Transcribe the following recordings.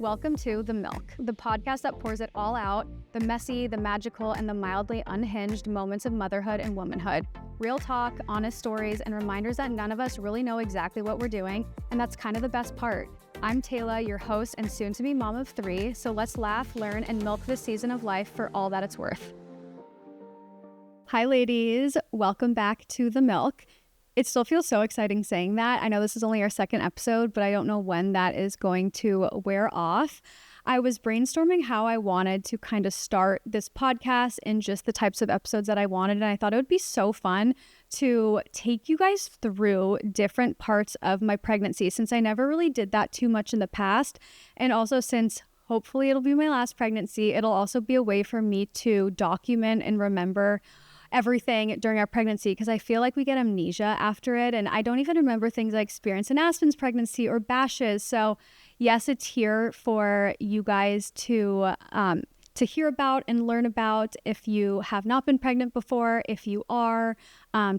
Welcome to The Milk, the podcast that pours it all out, the messy, the magical, and the mildly unhinged moments of motherhood and womanhood. Real talk, honest stories, and reminders that none of us really know exactly what we're doing, and that's kind of the best part. I'm Taylor, your host and soon-to-be mom of 3, so let's laugh, learn, and milk this season of life for all that it's worth. Hi ladies, welcome back to The Milk. It still feels so exciting saying that. I know this is only our second episode, but I don't know when that is going to wear off. I was brainstorming how I wanted to kind of start this podcast and just the types of episodes that I wanted. And I thought it would be so fun to take you guys through different parts of my pregnancy, since I never really did that too much in the past. And also since hopefully it'll be my last pregnancy, it'll also be a way for me to document and remember everything during our pregnancy, because I feel like we get amnesia after it, and I don't even remember things I experienced in Aspen's pregnancy or Bash's. So yes, it's here for you guys to hear about and learn about if you have not been pregnant before, if you are,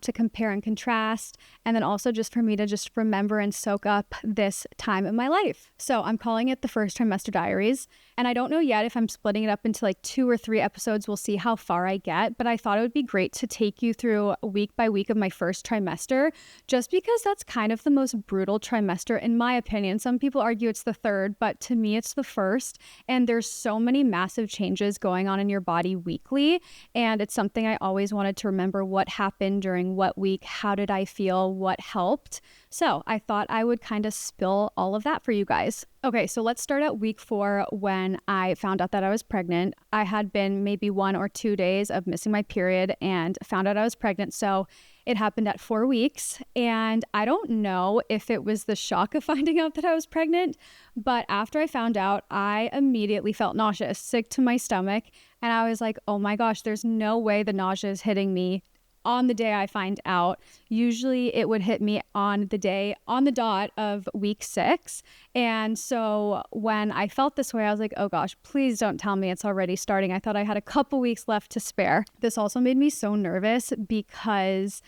to compare and contrast, and then also just for me to just remember and soak up this time in my life. So I'm calling it the First Trimester Diaries, and I don't know yet if I'm splitting it up into like 2 or 3 episodes. We'll see how far I get, but I thought it would be great to take you through week by week of my first trimester, just because that's kind of the most brutal trimester in my opinion. Some people argue it's the third, but to me it's the first, and there's so many massive changes going on in your body weekly, and it's something I always wanted to remember what happened during what week, how did I feel, what helped. So I thought I would kind of spill all of that for you guys. Okay, so let's start at week 4 when I found out that I was pregnant. I had been maybe 1 or 2 days of missing my period and found out I was pregnant. So it happened at 4 weeks, and I don't know if it was the shock of finding out that I was pregnant, but after I found out, I immediately felt nauseous, sick to my stomach, and I was like, oh my gosh, there's no way the nausea is hitting me on the day I find out. Usually it would hit me on the day, on the dot of week 6. And so when I felt this way, I was like, oh gosh, please don't tell me it's already starting. I thought I had a couple weeks left to spare. This also made me so nervous because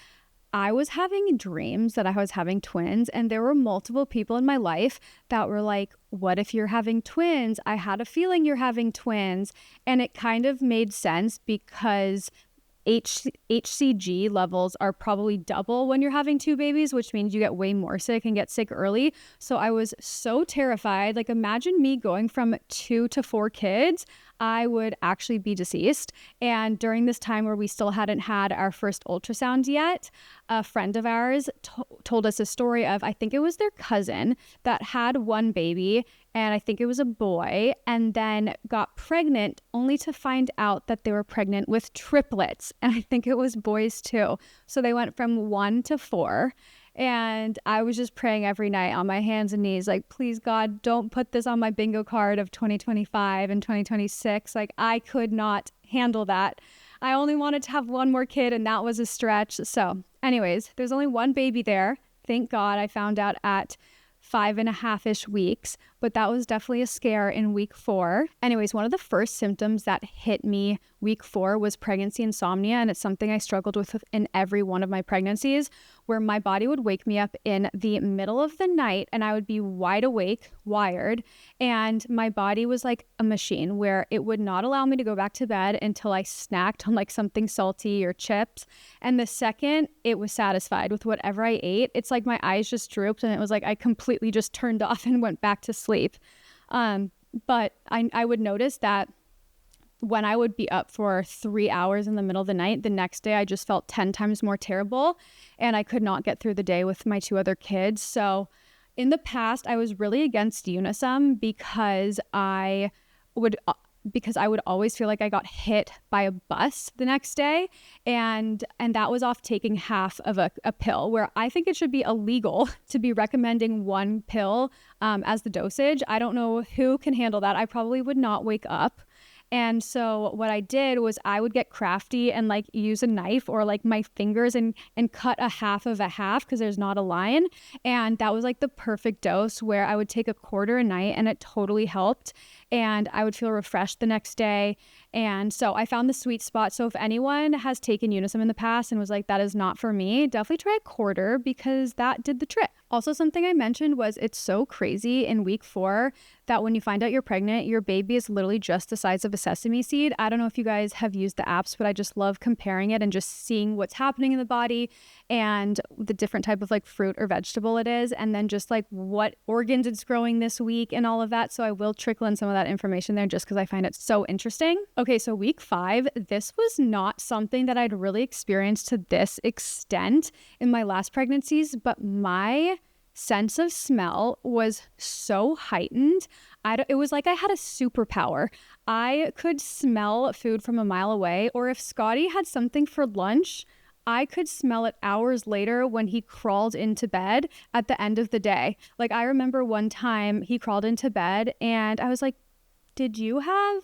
I was having dreams that I was having twins, and there were multiple people in my life that were like, what if you're having twins? I had a feeling you're having twins. And it kind of made sense because HCG levels are probably double when you're having 2 babies, which means you get way more sick and get sick early. So I was so terrified. Like, imagine me going from 2 to 4 kids. I would actually be deceased. And during this time where we still hadn't had our first ultrasound yet, a friend of ours told us a story of, I think it was their cousin that had 1 baby, and I think it was a boy, and then got pregnant only to find out that they were pregnant with triplets. And I think it was boys too. So they went from 1 to 4. And I was just praying every night on my hands and knees, like, please God, don't put this on my bingo card of 2025 and 2026. Like, I could not handle that. I only wanted to have 1 more kid, and that was a stretch. So anyways, there's only 1 baby there. Thank God. I found out at 5.5-ish weeks, but that was definitely a scare in week 4. Anyways, one of the first symptoms that hit me week 4 was pregnancy insomnia, and it's something I struggled with in every one of my pregnancies, where my body would wake me up in the middle of the night and I would be wide awake, wired, and my body was like a machine where it would not allow me to go back to bed until I snacked on like something salty or chips. And the second it was satisfied with whatever I ate, it's like my eyes just drooped and it was like I completely just turned off and went back to sleep. But I would notice that when I would be up for 3 hours in the middle of the night, the next day I just felt 10 times more terrible, and I could not get through the day with my 2 other kids. So in the past, I was really against Unisom because I would always feel like I got hit by a bus the next day, and that was off taking half of a pill, where I think it should be illegal to be recommending 1 pill as the dosage. I don't know who can handle that. I probably would not wake up. And so what I did was I would get crafty and like use a knife or like my fingers and cut a half of a half, because there's not a line. And that was like the perfect dose, where I would take a quarter a night and it totally helped. And I would feel refreshed the next day. And so I found the sweet spot. So if anyone has taken Unisom in the past and was like, that is not for me, definitely try a quarter, because that did the trick. Also, something I mentioned was it's so crazy in week 4 that when you find out you're pregnant, your baby is literally just the size of a sesame seed. I don't know if you guys have used the apps, but I just love comparing it and just seeing what's happening in the body and the different type of like fruit or vegetable it is, and then just like what organs it's growing this week and all of that. So I will trickle in some of that information there just because I find it so interesting. Okay, so week 5, this was not something that I'd really experienced to this extent in my last pregnancies, but my sense of smell was so heightened. It was like I had a superpower. I could smell food from a mile away, or if Scotty had something for lunch, I could smell it hours later when he crawled into bed at the end of the day. Like, I remember one time he crawled into bed and I was like, did you have,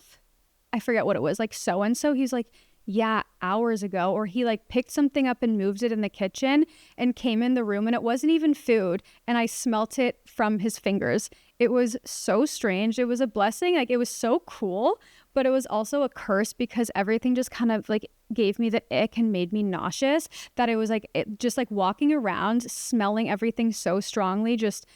I forget what it was, like so-and-so? He's like, yeah, hours ago. Or he like picked something up and moved it in the kitchen and came in the room and it wasn't even food. And I smelt it from his fingers. It was so strange. It was a blessing. Like, it was so cool, but it was also a curse because everything just kind of like gave me the ick and made me nauseous, that it was like, just like walking around smelling everything so strongly, just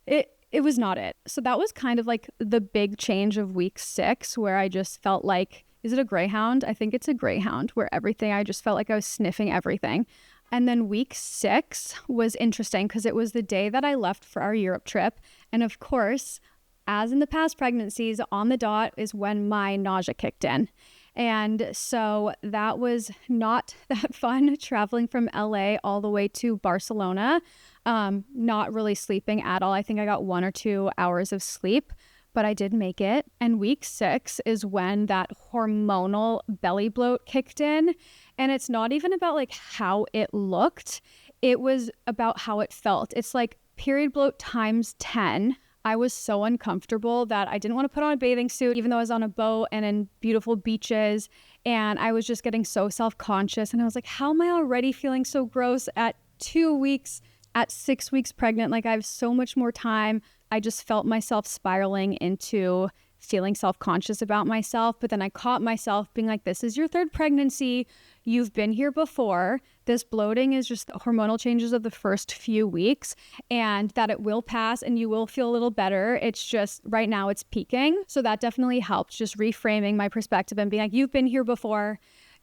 it was not it. So that was kind of like the big change of week 6, where I just felt like, is it a greyhound? I think it's a greyhound, where I just felt like I was sniffing everything. And then week 6 was interesting because it was the day that I left for our Europe trip. And of course, as in the past pregnancies, on the dot is when my nausea kicked in. And so that was not that fun, traveling from LA all the way to Barcelona, not really sleeping at all. I think I got 1 or 2 hours of sleep, but I did make it. And week 6 is when that hormonal belly bloat kicked in. And it's not even about like how it looked. It was about how it felt. It's like period bloat times 10. I was so uncomfortable that I didn't want to put on a bathing suit, even though I was on a boat and in beautiful beaches. And I was just getting so self-conscious. And I was like, how am I already feeling so gross at 2 weeks, at 6 weeks pregnant? Like, I have so much more time. I just felt myself spiraling into feeling self-conscious about myself. But then I caught myself being like, this is your 3rd pregnancy. You've been here before. This bloating is just the hormonal changes of the first few weeks, and that it will pass and you will feel a little better. It's just right now it's peaking. So that definitely helped, just reframing my perspective and being like, you've been here before.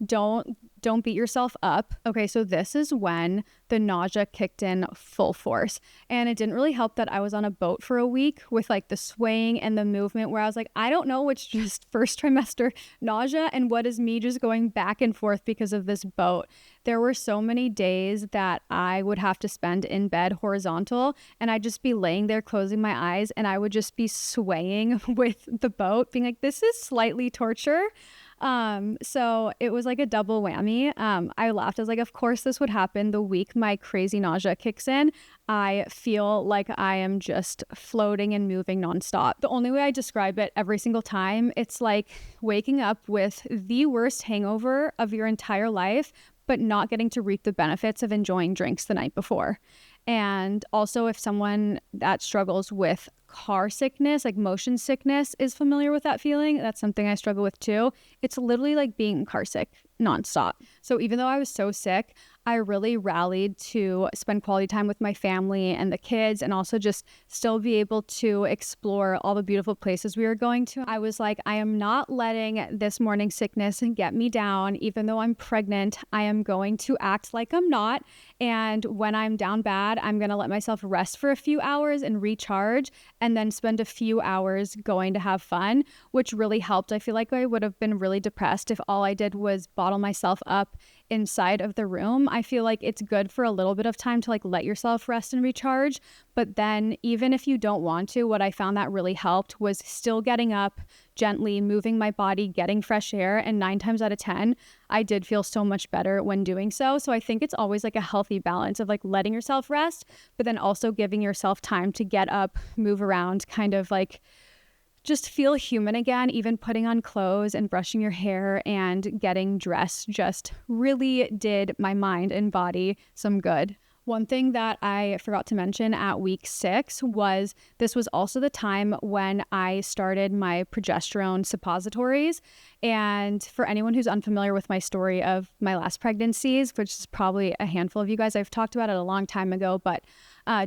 Don't beat yourself up. Okay, so this is when the nausea kicked in full force. And it didn't really help that I was on a boat for a week with like the swaying and the movement, where I was like, I don't know which just first trimester nausea and what is me just going back and forth because of this boat. There were so many days that I would have to spend in bed horizontal, and I'd just be laying there closing my eyes and I would just be swaying with the boat, being like, this is slightly torture. So it was like a double whammy. I laughed. I was like, of course this would happen the week my crazy nausea kicks in. I feel like I am just floating and moving nonstop. The only way I describe it every single time, it's like waking up with the worst hangover of your entire life, but not getting to reap the benefits of enjoying drinks the night before. And also, if someone that struggles with car sickness, like motion sickness, is familiar with that feeling, that's something I struggle with too. It's literally like being car sick nonstop. So even though I was so sick, I really rallied to spend quality time with my family and the kids, and also just still be able to explore all the beautiful places we were going to. I was like, I am not letting this morning sickness get me down. Even though I'm pregnant, I am going to act like I'm not. And when I'm down bad, I'm going to let myself rest for a few hours and recharge, and then spend a few hours going to have fun, which really helped. I feel like I would have been really depressed if all I did was bottle myself up inside of the room. I feel like it's good for a little bit of time to like let yourself rest and recharge. But then even if you don't want to, what I found that really helped was still getting up, gently moving my body, getting fresh air. And 9 times out of 10, I did feel so much better when doing so. So I think it's always like a healthy balance of like letting yourself rest, but then also giving yourself time to get up, move around, kind of like just feel human again. Even putting on clothes and brushing your hair and getting dressed just really did my mind and body some good. One thing that I forgot to mention at week 6 was this was also the time when I started my progesterone suppositories. And for anyone who's unfamiliar with my story of my last pregnancies, which is probably a handful of you guys, I've talked about it a long time ago, but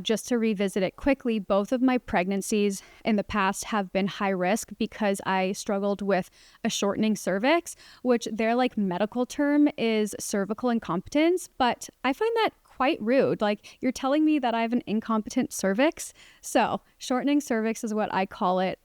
just to revisit it quickly, both of my pregnancies in the past have been high risk because I struggled with a shortening cervix, which their like medical term is cervical incompetence, but I find that quite rude. Like, you're telling me that I have an incompetent cervix? So shortening cervix is what I call it,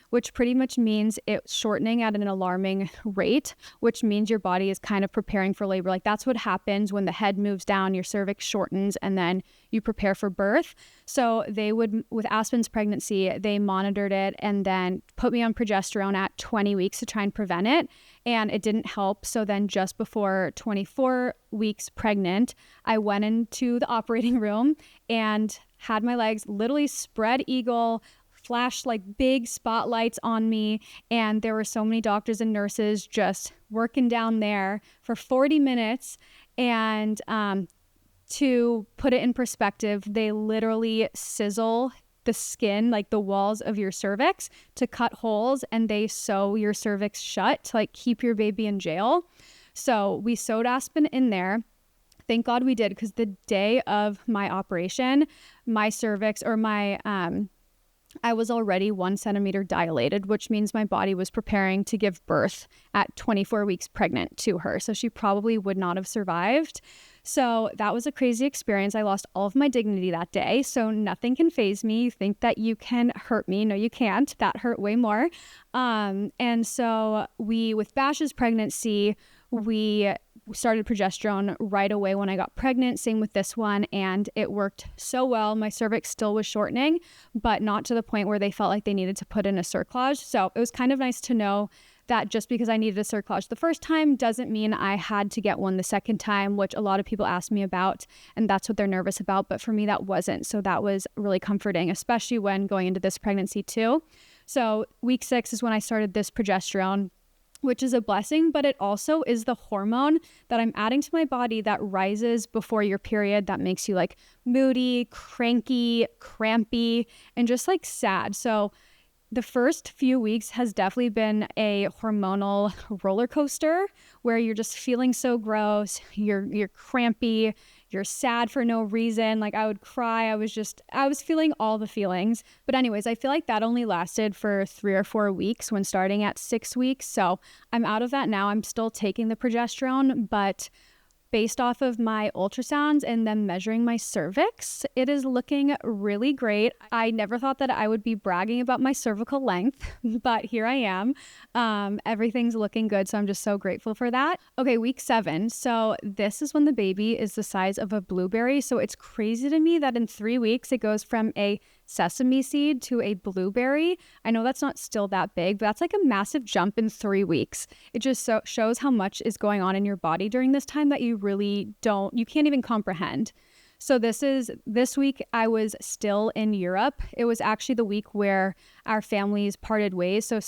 which pretty much means it's shortening at an alarming rate, which means your body is kind of preparing for labor. Like, that's what happens when the head moves down, your cervix shortens, and then you prepare for birth. So they would, with Aspen's pregnancy, they monitored it and then put me on progesterone at 20 weeks to try and prevent it. And it didn't help. So then just before 24 weeks pregnant, I went into the operating room and had my legs literally spread eagle, flashed like big spotlights on me. And there were so many doctors and nurses just working down there for 40 minutes. And to put it in perspective, they literally sizzle the skin, like the walls of your cervix, to cut holes, and they sew your cervix shut to like keep your baby in jail. So we sewed Aspen in there. Thank God we did, because the day of my operation, my cervix or my I was already 1 centimeter dilated, which means my body was preparing to give birth at 24 weeks pregnant to her. So she probably would not have survived. So that was a crazy experience. I lost all of my dignity that day. So nothing can faze me. You think that you can hurt me. No, you can't. That hurt way more. And so with Bash's pregnancy, we started progesterone right away when I got pregnant. Same with this one. And it worked so well. My cervix still was shortening, but not to the point where they felt like they needed to put in a cerclage. So it was kind of nice to know that just because I needed a cerclage the first time doesn't mean I had to get one the second time, which a lot of people ask me about, and that's what they're nervous about. But for me, that wasn't. So that was really comforting, especially when going into this pregnancy too. So week 6 is when I started this progesterone, which is a blessing, but it also is the hormone that I'm adding to my body that rises before your period, that makes you like moody, cranky, crampy, and just like sad. So the first few weeks has definitely been a hormonal roller coaster where you're just feeling so gross, you're crampy, you're sad for no reason. Like, I would cry. I was feeling all the feelings. But anyways, I feel like that only lasted for 3 or 4 weeks when starting at 6 weeks. So I'm out of that now. I'm still taking the progesterone, but based off of my ultrasounds and then measuring my cervix, it is looking really great. I never thought that I would be bragging about my cervical length, but here I am. Everything's looking good, so I'm just so grateful for that. Okay, week 7. So this is when the baby is the size of a blueberry. So it's crazy to me that in 3 weeks, it goes from a sesame seed to a blueberry. I know that's not still that big, but that's like a massive jump in 3 weeks. It just shows how much is going on in your body during this time that you can't even comprehend. So this week I was still in Europe. It was actually the week where our families parted ways. So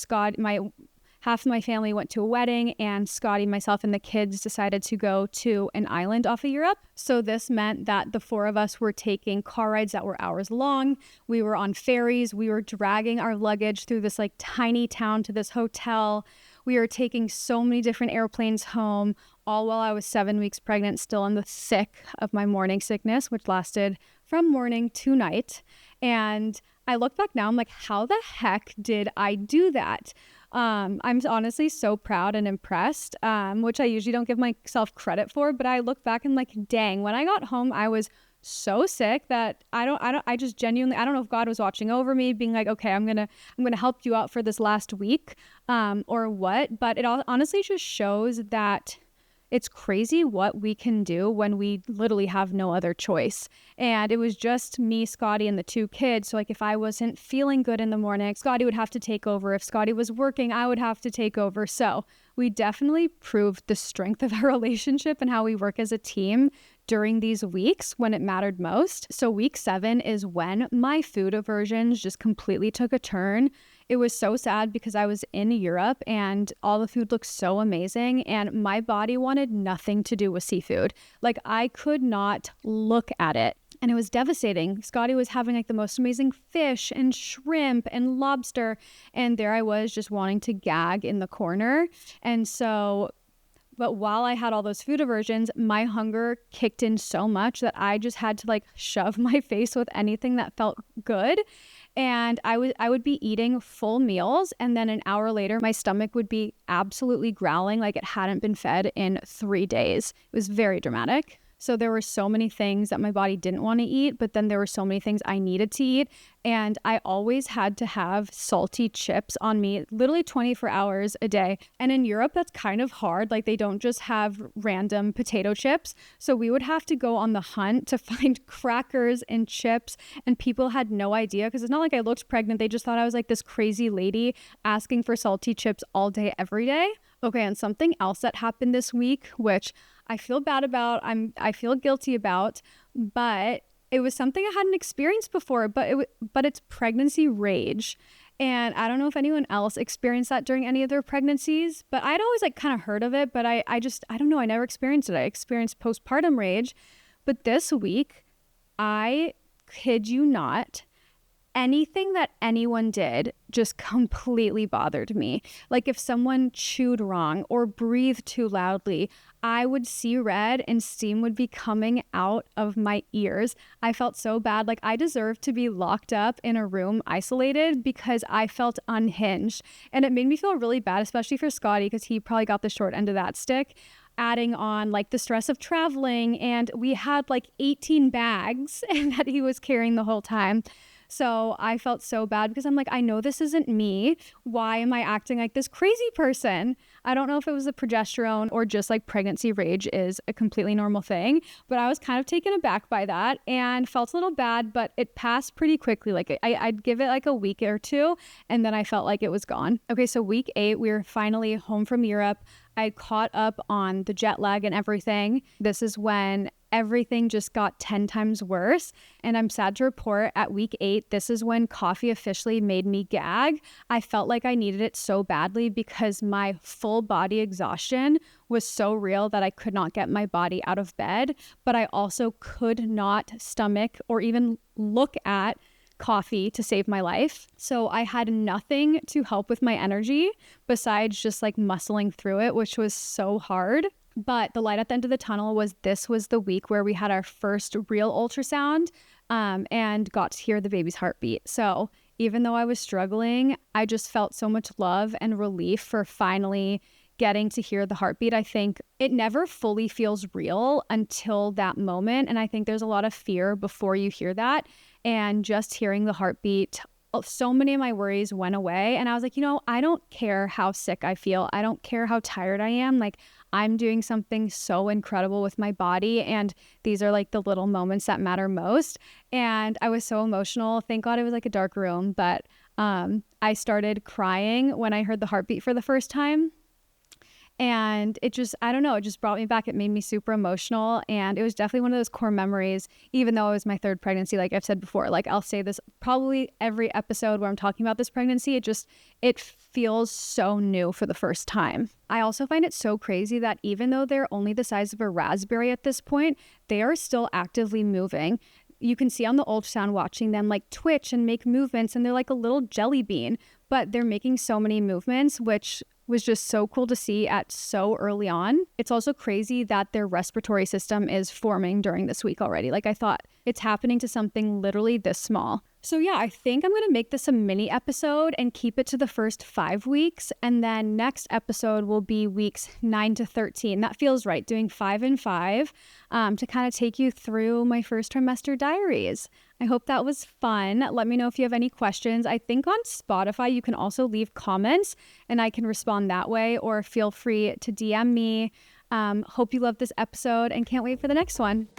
half of my family went to a wedding, and Scotty, myself, and the kids decided to go to an island off of Europe. So this meant that the 4 of us were taking car rides that were hours long. We were on ferries. We were dragging our luggage through this like tiny town to this hotel. We were taking so many different airplanes home, all while I was 7 weeks pregnant, still in the thick of my morning sickness, which lasted from morning to night. And I look back now, I'm like, how the heck did I do that? I'm honestly so proud and impressed, which I usually don't give myself credit for, but I look back and like, dang, when I got home, I was so sick that I just genuinely, I don't know if God was watching over me, being like, okay, I'm going to help you out for this last week, or what, but it honestly just shows that it's crazy what we can do when we literally have no other choice. And it was just me, Scotty, and the 2 kids. So like, if I wasn't feeling good in the morning, Scotty would have to take over. If Scotty was working, I would have to take over. So we definitely proved the strength of our relationship and how we work as a team during these weeks when it mattered most. So week 7 is when my food aversions just completely took a turn. It was so sad because I was in Europe and all the food looked so amazing and my body wanted nothing to do with seafood. Like I could not look at it. And it was devastating. Scotty was having like the most amazing fish and shrimp and lobster. And there I was just wanting to gag in the corner. And so, but while I had all those food aversions, my hunger kicked in so much that I just had to like shove my face with anything that felt good. And I would be eating full meals. And then an hour later, my stomach would be absolutely growling like it hadn't been fed in 3 days. It was very dramatic. So there were so many things that my body didn't want to eat, but then there were so many things I needed to eat. And I always had to have salty chips on me, literally 24 hours a day. And in Europe, that's kind of hard. Like they don't just have random potato chips. So we would have to go on the hunt to find crackers and chips. And people had no idea because it's not like I looked pregnant. They just thought I was like this crazy lady asking for salty chips all day, every day. Okay, and something else that happened this week, which I feel bad about, I feel guilty about, but it was something I hadn't experienced before, but it's pregnancy rage. And I don't know if anyone else experienced that during any of their pregnancies, but I'd always like kind of heard of it, but I don't know, I never experienced it. I experienced postpartum rage, but this week, I kid you not, anything that anyone did just completely bothered me. Like if someone chewed wrong or breathed too loudly, I would see red and steam would be coming out of my ears. I felt so bad. Like I deserved to be locked up in a room isolated because I felt unhinged. And it made me feel really bad, especially for Scotty, because he probably got the short end of that stick. Adding on like the stress of traveling, and we had like 18 bags that he was carrying the whole time. So I felt so bad because I'm like, I know this isn't me. Why am I acting like this crazy person? I don't know if it was the progesterone or just like pregnancy rage is a completely normal thing, but I was kind of taken aback by that and felt a little bad, but it passed pretty quickly. Like I'd give it like a week or two and then I felt like it was gone. Okay, so week 8, we were finally home from Europe. I caught up on the jet lag and everything. This is when everything just got 10 times worse. And I'm sad to report at week 8, this is when coffee officially made me gag. I felt like I needed it so badly because my full body exhaustion was so real that I could not get my body out of bed, but I also could not stomach or even look at coffee to save my life. So I had nothing to help with my energy besides just like muscling through it, which was so hard. But the light at the end of the tunnel was this was the week where we had our first real ultrasound and got to hear the baby's heartbeat. So even though I was struggling, I just felt so much love and relief for finally getting to hear the heartbeat. I think it never fully feels real until that moment. And I think there's a lot of fear before you hear that. And just hearing the heartbeat, so many of my worries went away. And I was like, I don't care how sick I feel. I don't care how tired I am. Like, I'm doing something so incredible with my body. And these are like the little moments that matter most. And I was so emotional. Thank God it was like a dark room. But I started crying when I heard the heartbeat for the first time. And it just, I don't know, it just brought me back. It made me super emotional. And it was definitely one of those core memories, even though it was my 3rd pregnancy, like I've said before. Like I'll say this probably every episode where I'm talking about this pregnancy. It feels so new for the first time. I also find it so crazy that even though they're only the size of a raspberry at this point, they are still actively moving. You can see on the ultrasound watching them like twitch and make movements, and they're like a little jelly bean, but they're making so many movements, which was just so cool to see at so early on. It's also crazy that their respiratory system is forming during this week already. Like I thought it's happening to something literally this small. So yeah, I think I'm going to make this a mini episode and keep it to the first 5 weeks. And then next episode will be weeks 9 to 13. That feels right, doing 5 and 5 to kind of take you through my first trimester diaries. I hope that was fun. Let me know if you have any questions. I think on Spotify, you can also leave comments and I can respond that way, or feel free to DM me. Hope you loved this episode and can't wait for the next one.